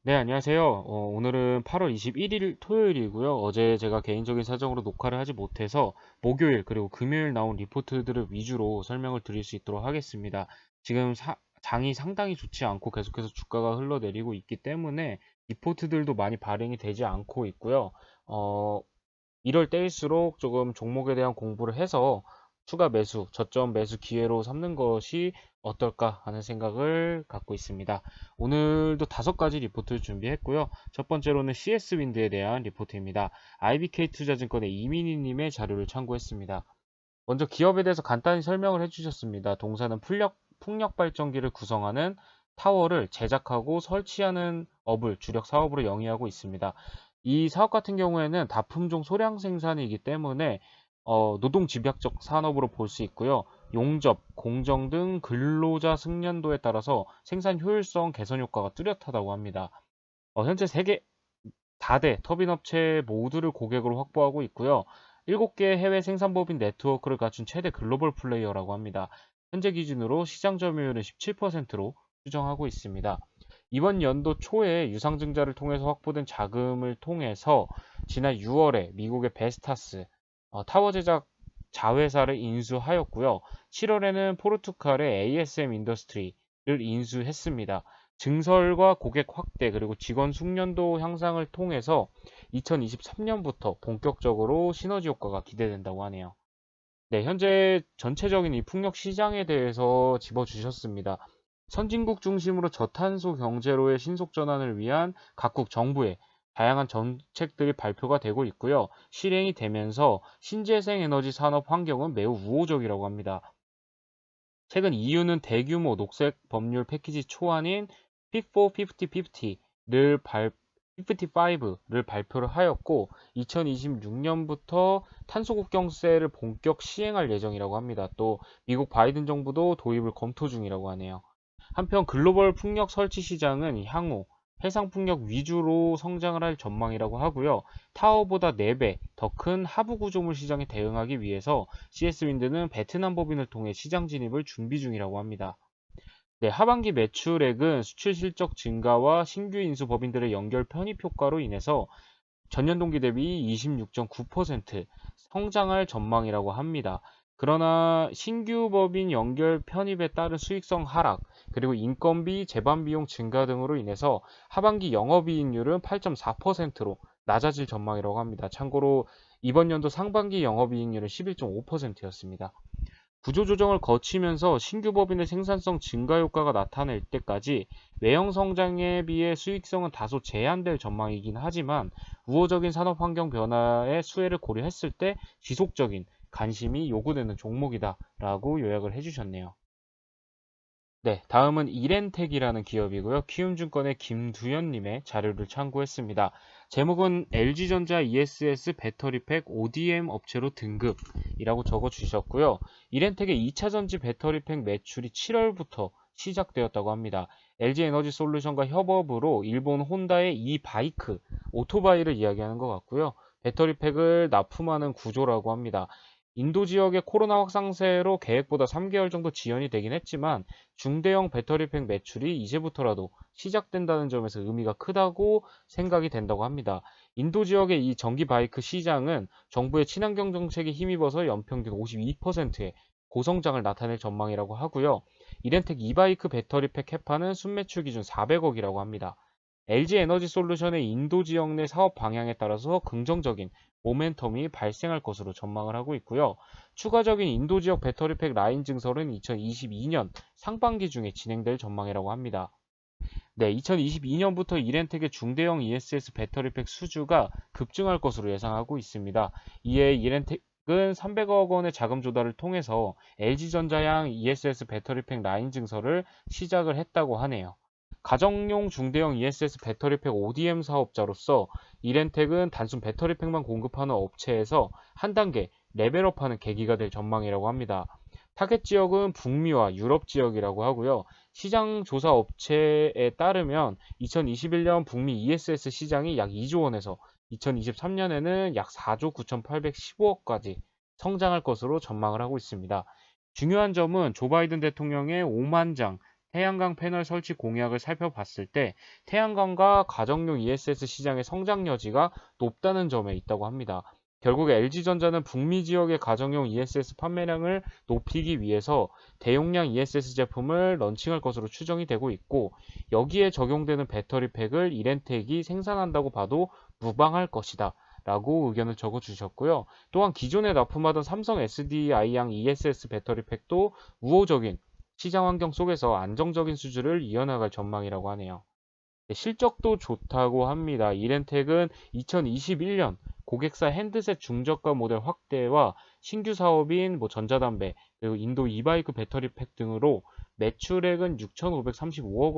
네, 안녕하세요. 오늘은 8월 21일 토요일이고요. 어제 제가 개인적인 사정으로 녹화를 하지 못해서 목요일 그리고 금요일 나온 리포트들을 위주로 설명을 드릴 수 있도록 하겠습니다. 지금 장이 상당히 좋지 않고 계속해서 주가가 흘러내리고 있기 때문에 리포트들도 많이 발행이 되지 않고 있고요. 어, 이럴 때일수록 조금 종목에 대한 공부를 해서 추가 매수, 저점 매수 기회로 삼는 것이 어떨까 하는 생각을 갖고 있습니다. 오늘도 5가지 리포트를 준비했고요. 첫 번째로는 CS윈드에 대한 리포트입니다. IBK 투자증권의 이민희님의 자료를 참고했습니다. 먼저 기업에 대해서 간단히 설명을 해주셨습니다. 동사는 풍력 발전기를 구성하는 타워를 제작하고 설치하는 업을 주력 사업으로 영위하고 있습니다. 이 사업 같은 경우에는 다품종 소량 생산이기 때문에 노동 집약적 산업으로 볼 수 있고요. 용접, 공정 등 근로자 숙련도에 따라서 생산 효율성 개선 효과가 뚜렷하다고 합니다. 현재 세계 4대 터빈 업체 모두를 고객으로 확보하고 있고요. 7개 해외 생산법인 네트워크를 갖춘 최대 글로벌 플레이어라고 합니다. 현재 기준으로 시장 점유율은 17%로 추정하고 있습니다. 이번 연도 초에 유상증자를 통해서 확보된 자금을 통해서 지난 6월에 미국의 베스타스 타워 제작 자회사를 인수하였고요. 7월에는 포르투갈의 ASM 인더스트리를 인수했습니다. 증설과 고객 확대 그리고 직원 숙련도 향상을 통해서 2023년부터 본격적으로 시너지 효과가 기대된다고 하네요. 네, 현재 전체적인 이 풍력 시장에 대해서 짚어주셨습니다. 선진국 중심으로 저탄소 경제로의 신속 전환을 위한 각국 정부의 다양한 정책들이 발표가 되고 있고요. 실행이 되면서 신재생 에너지 산업 환경은 매우 우호적이라고 합니다. 최근 EU는 대규모 녹색 법률 패키지 초안인 Fit for 50-50를 55를 발표를 하였고 2026년부터 탄소국경세를 본격 시행할 예정이라고 합니다. 또 미국 바이든 정부도 도입을 검토 중이라고 하네요. 한편 글로벌 풍력 설치 시장은 향후 해상 풍력 위주로 성장을 할 전망이라고 하고요. 타워보다 4배 더 큰 하부 구조물 시장에 대응하기 위해서 CS윈드는 베트남 법인을 통해 시장 진입을 준비 중이라고 합니다. 네, 하반기 매출액은 수출 실적 증가와 신규 인수 법인들의 연결 편입 효과로 인해서 전년 동기 대비 26.9% 성장할 전망이라고 합니다. 그러나 신규 법인 연결 편입에 따른 수익성 하락, 그리고 인건비, 제반 비용 증가 등으로 인해서 하반기 영업이익률은 8.4%로 낮아질 전망이라고 합니다. 참고로 이번 연도 상반기 영업이익률은 11.5%였습니다. 구조조정을 거치면서 신규 법인의 생산성 증가 효과가 나타날 때까지 외형 성장에 비해 수익성은 다소 제한될 전망이긴 하지만 우호적인 산업 환경 변화의 수혜를 고려했을 때 지속적인 관심이 요구되는 종목이다라고 요약을 해주셨네요. 네, 다음은 이렌텍이라는 기업이고요. 키움증권의 김두현님의 자료를 참고했습니다. 제목은 LG전자 ESS 배터리팩 ODM 업체로 등급이라고 적어주셨고요. 이렌텍의 2차전지 배터리팩 매출이 7월부터 시작되었다고 합니다. LG에너지솔루션과 협업으로 일본 혼다의 이바이크, 오토바이를 이야기하는 것 같고요. 배터리팩을 납품하는 구조라고 합니다. 인도 지역의 코로나 확산세로 계획보다 3개월 정도 지연이 되긴 했지만 중대형 배터리팩 매출이 이제부터라도 시작된다는 점에서 의미가 크다고 생각이 된다고 합니다. 인도 지역의 이 전기 바이크 시장은 정부의 친환경 정책에 힘입어서 연평균 52%의 고성장을 나타낼 전망이라고 하고요. 이렌텍 이바이크 배터리팩 캐파는 순매출 기준 400억이라고 합니다. LG에너지솔루션의 인도 지역 내 사업 방향에 따라서 긍정적인 모멘텀이 발생할 것으로 전망을 하고 있고요. 추가적인 인도 지역 배터리팩 라인 증설은 2022년 상반기 중에 진행될 전망이라고 합니다. 네, 2022년부터 이렌텍의 중대형 ESS 배터리팩 수주가 급증할 것으로 예상하고 있습니다. 이에 이렌텍은 300억 원의 자금 조달을 통해서 LG전자양 ESS 배터리팩 라인 증설을 시작을 했다고 하네요. 가정용 중대형 ESS 배터리팩 ODM 사업자로서 이렌텍은 단순 배터리팩만 공급하는 업체에서 한 단계 레벨업하는 계기가 될 전망이라고 합니다. 타겟 지역은 북미와 유럽 지역이라고 하고요. 시장 조사 업체에 따르면 2021년 북미 ESS 시장이 약 2조 원에서 2023년에는 약 4조 9,815억까지 성장할 것으로 전망을 하고 있습니다. 중요한 점은 조 바이든 대통령의 5만 장 태양광 패널 설치 공약을 살펴봤을 때 태양광과 가정용 ESS 시장의 성장 여지가 높다는 점에 있다고 합니다. 결국 LG전자는 북미 지역의 가정용 ESS 판매량을 높이기 위해서 대용량 ESS 제품을 런칭할 것으로 추정이 되고 있고, 여기에 적용되는 배터리 팩을 이렌텍이 생산한다고 봐도 무방할 것이다 라고 의견을 적어 주셨고요. 또한 기존에 납품하던 삼성 SDI양 ESS 배터리 팩도 우호적인 시장 환경 속에서 안정적인 수주를 이어나갈 전망이라고 하네요. 네, 실적도 좋다고 합니다. 이렌텍은 2021년 고객사 핸드셋 중저가 모델 확대와 신규 사업인 전자담배, 그리고 인도 이바이크 배터리 팩 등으로 매출액은 6,535억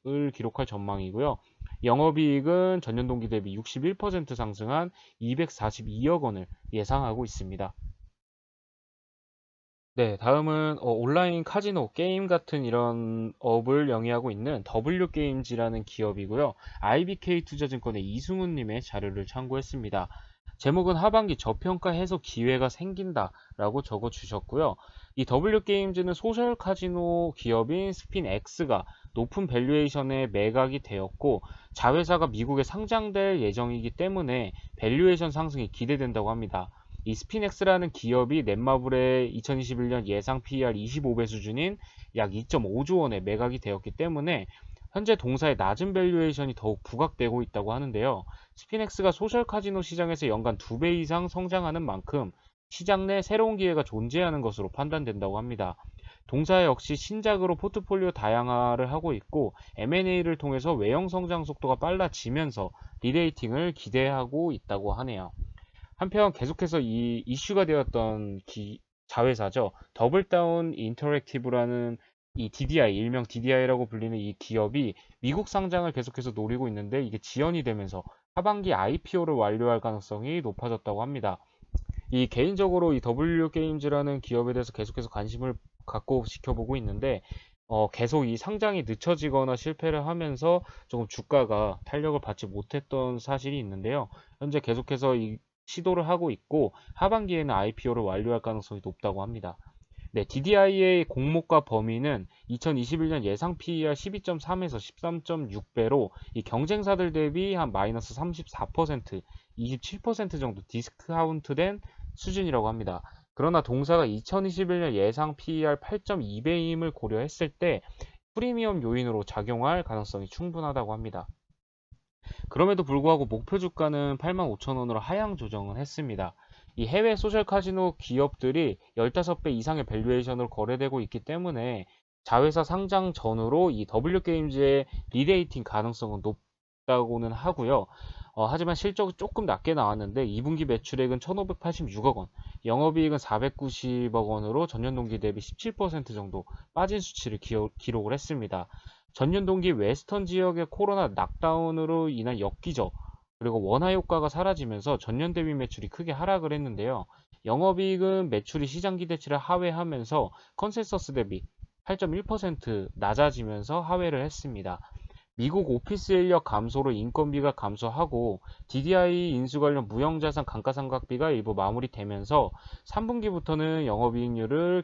원을 기록할 전망이고요. 영업이익은 전년 동기 대비 61% 상승한 242억 원을 예상하고 있습니다. 네, 다음은 온라인 카지노 게임 같은 이런 업을 영위하고 있는 W게임즈라는 기업이고요. IBK투자증권의 이승훈님의 자료를 참고했습니다. 제목은 하반기 저평가 해소 기회가 생긴다라고 적어주셨고요. 이 W게임즈는 소셜 카지노 기업인 스핀X가 높은 밸류에이션에 매각이 되었고, 자회사가 미국에 상장될 예정이기 때문에 밸류에이션 상승이 기대된다고 합니다. 이 스피넥스라는 기업이 넷마블의 2021년 예상 PER 25배 수준인 약 2.5조 원에 매각이 되었기 때문에 현재 동사의 낮은 밸류에이션이 더욱 부각되고 있다고 하는데요. 스피넥스가 소셜 카지노 시장에서 연간 2배 이상 성장하는 만큼 시장 내 새로운 기회가 존재하는 것으로 판단된다고 합니다. 동사 역시 신작으로 포트폴리오 다양화를 하고 있고, M&A를 통해서 외형 성장 속도가 빨라지면서 리레이팅을 기대하고 있다고 하네요. 한편 계속해서 이 이슈가 되었던 자회사죠. 더블다운 인터랙티브라는 이 DDI, 일명 DDI라고 불리는 이 기업이 미국 상장을 계속해서 노리고 있는데, 이게 지연이 되면서 하반기 IPO를 완료할 가능성이 높아졌다고 합니다. 이 개인적으로 이 W게임즈라는 기업에 대해서 계속해서 관심을 갖고 지켜보고 있는데, 계속 이 상장이 늦춰지거나 실패를 하면서 조금 주가가 탄력을 받지 못했던 사실이 있는데요. 현재 계속해서 이 시도를 하고 있고, 하반기에는 IPO를 완료할 가능성이 높다고 합니다. 네, DDI의 공모가 범위는 2021년 예상 PER 12.3에서 13.6배로 이 경쟁사들 대비 한 마이너스 34%, 27% 정도 디스카운트된 수준이라고 합니다. 그러나 동사가 2021년 예상 PER 8.2배임을 고려했을 때 프리미엄 요인으로 작용할 가능성이 충분하다고 합니다. 그럼에도 불구하고 목표 주가는 85,000원으로 하향 조정을 했습니다. 이 해외 소셜 카지노 기업들이 15배 이상의 밸류에이션으로 거래되고 있기 때문에 자회사 상장 전후로 이 W게임즈의 리레이팅 가능성은 높다고는 하고요. 하지만 실적은 조금 낮게 나왔는데 2분기 매출액은 1,586억 원, 영업이익은 490억 원으로 전년 동기 대비 17% 정도 빠진 수치를 기록을 했습니다. 전년 동기 웨스턴 지역의 코로나 락다운으로 인한 역기저, 그리고 원화 효과가 사라지면서 전년 대비 매출이 크게 하락을 했는데요. 영업이익은 매출이 시장 기대치를 하회하면서 컨센서스 대비 8.1% 낮아지면서 하회를 했습니다. 미국 오피스 인력 감소로 인건비가 감소하고 DDI 인수 관련 무형자산 감가상각비가 일부 마무리되면서 3분기부터는 영업이익률을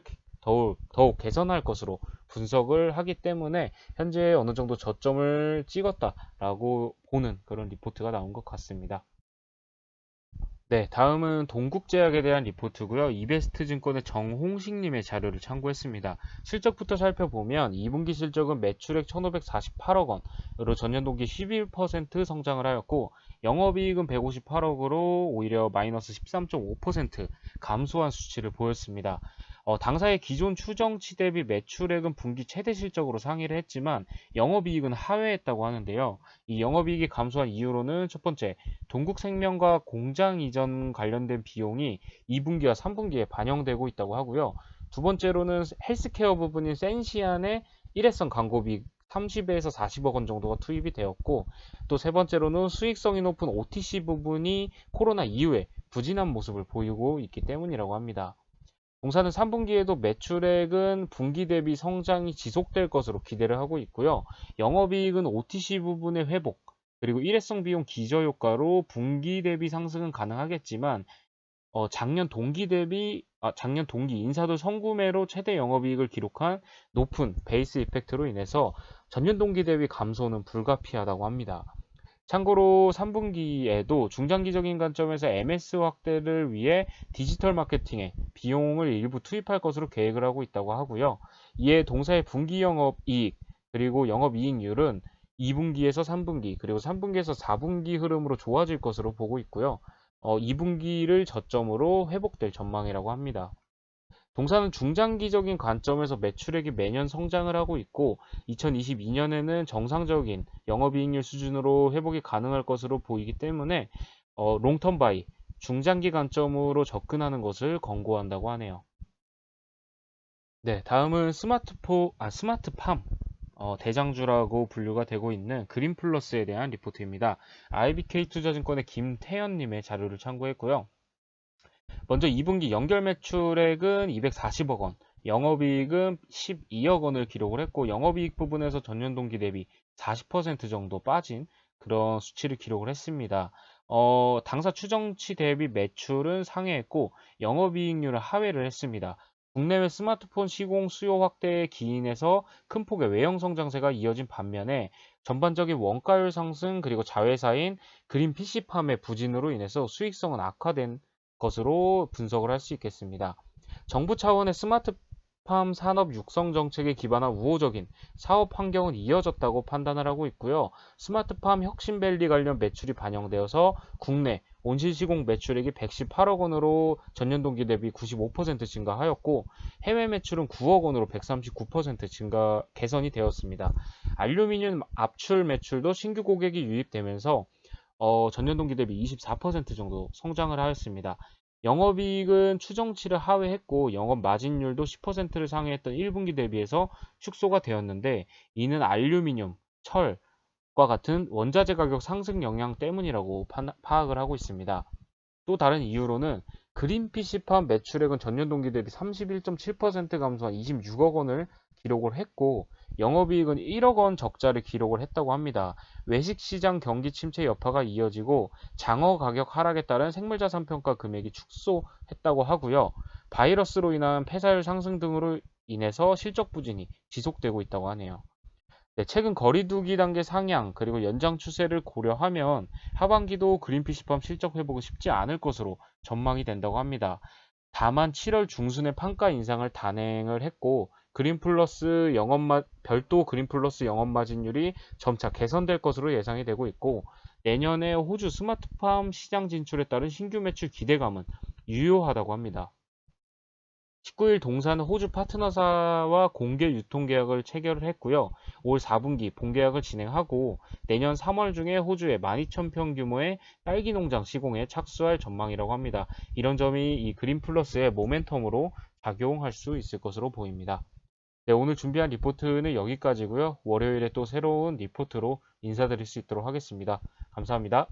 더욱 개선할 것으로 분석을 하기 때문에 현재 어느 정도 저점을 찍었다라고 보는 그런 리포트가 나온 것 같습니다. 네, 다음은 동국제약에 대한 리포트고요. 이베스트 증권의 정홍식님의 자료를 참고했습니다. 실적부터 살펴보면 2분기 실적은 매출액 1,548억 원으로 전년 동기 11% 성장을 하였고, 영업이익은 158억으로 오히려 마이너스 13.5% 감소한 수치를 보였습니다. 당사의 기존 추정치 대비 매출액은 분기 최대 실적으로 상회를 했지만 영업이익은 하회했다고 하는데요. 이 영업이익이 감소한 이유로는 첫 번째, 동국생명과 공장 이전 관련된 비용이 2분기와 3분기에 반영되고 있다고 하고요. 두 번째로는 헬스케어 부분인 센시안의 일회성 광고비 30에서 40억 원 정도가 투입이 되었고, 또 세 번째로는 수익성이 높은 OTC 부분이 코로나 이후에 부진한 모습을 보이고 있기 때문이라고 합니다. 동사는 3분기에도 매출액은 분기 대비 성장이 지속될 것으로 기대를 하고 있고요. 영업이익은 OTC 부분의 회복, 그리고 일회성 비용 기저효과로 분기 대비 상승은 가능하겠지만 작년 동기 대비 작년 동기 인사도 선구매로 최대 영업이익을 기록한 높은 베이스 이펙트로 인해서 전년 동기 대비 감소는 불가피하다고 합니다. 참고로 3분기에도 중장기적인 관점에서 MS 확대를 위해 디지털 마케팅에 비용을 일부 투입할 것으로 계획을 하고 있다고 하고요. 이에 동사의 분기 영업이익 그리고 영업이익률은 2분기에서 3분기 그리고 3분기에서 4분기 흐름으로 좋아질 것으로 보고 있고요. 2분기를 저점으로 회복될 전망이라고 합니다. 동사는 중장기적인 관점에서 매출액이 매년 성장을 하고 있고 2022년에는 정상적인 영업이익률 수준으로 회복이 가능할 것으로 보이기 때문에 롱텀 바이, 중장기 관점으로 접근하는 것을 권고한다고 하네요. 네, 다음은 스마트팜 대장주라고 분류가 되고 있는 그린플러스에 대한 리포트입니다. IBK 투자증권의 김태현님의 자료를 참고했고요. 먼저 2분기 연결 매출액은 240억 원, 영업이익은 12억 원을 기록을 했고 영업이익 부분에서 전년 동기 대비 40% 정도 빠진 그런 수치를 기록을 했습니다. 당사 추정치 대비 매출은 상회했고 영업이익률은 하회를 했습니다. 국내외 스마트폰 시공 수요 확대에 기인해서 큰 폭의 외형 성장세가 이어진 반면에 전반적인 원가율 상승 그리고 자회사인 그린 PC팜의 부진으로 인해서 수익성은 악화된 것으로 분석을 할 수 있겠습니다. 정부 차원의 스마트팜 산업 육성 정책에 기반한 우호적인 사업 환경은 이어졌다고 판단을 하고 있고요. 스마트팜 혁신밸리 관련 매출이 반영되어서 국내 온실 시공 매출액이 118억 원으로 전년 동기 대비 95% 증가하였고 해외 매출은 9억 원으로 139% 증가 개선이 되었습니다. 알루미늄 압출 매출도 신규 고객이 유입되면서 전년 동기 대비 24% 정도 성장을 하였습니다. 영업이익은 추정치를 하회했고 영업 마진율도 10%를 상회했던 1분기 대비해서 축소가 되었는데 이는 알루미늄, 철과 같은 원자재 가격 상승 영향 때문이라고 파악을 하고 있습니다. 또 다른 이유로는 그린 PC팜 매출액은 전년 동기 대비 31.7% 감소한 26억 원을 기록을 했고 영업이익은 1억 원 적자를 기록을 했다고 합니다. 외식시장 경기 침체 여파가 이어지고 장어 가격 하락에 따른 생물자산 평가 금액이 축소했다고 하고요. 바이러스로 인한 폐사율 상승 등으로 인해서 실적 부진이 지속되고 있다고 하네요. 네, 최근 거리두기 단계 상향 그리고 연장 추세를 고려하면 하반기도 그린피쉬팜 실적 회복은 쉽지 않을 것으로 전망이 된다고 합니다. 다만 7월 중순에 판가 인상을 단행을 했고 별도 그린플러스 영업 마진율이 점차 개선될 것으로 예상이 되고 있고 내년에 호주 스마트팜 시장 진출에 따른 신규 매출 기대감은 유효하다고 합니다. 19일 동사는 호주 파트너사와 공개 유통계약을 체결을 했고요. 올 4분기 본계약을 진행하고 내년 3월 중에 호주에 12,000평 규모의 딸기 농장 시공에 착수할 전망이라고 합니다. 이런 점이 이 그린 플러스의 모멘텀으로 작용할 수 있을 것으로 보입니다. 네, 오늘 준비한 리포트는 여기까지고요. 월요일에 또 새로운 리포트로 인사드릴 수 있도록 하겠습니다. 감사합니다.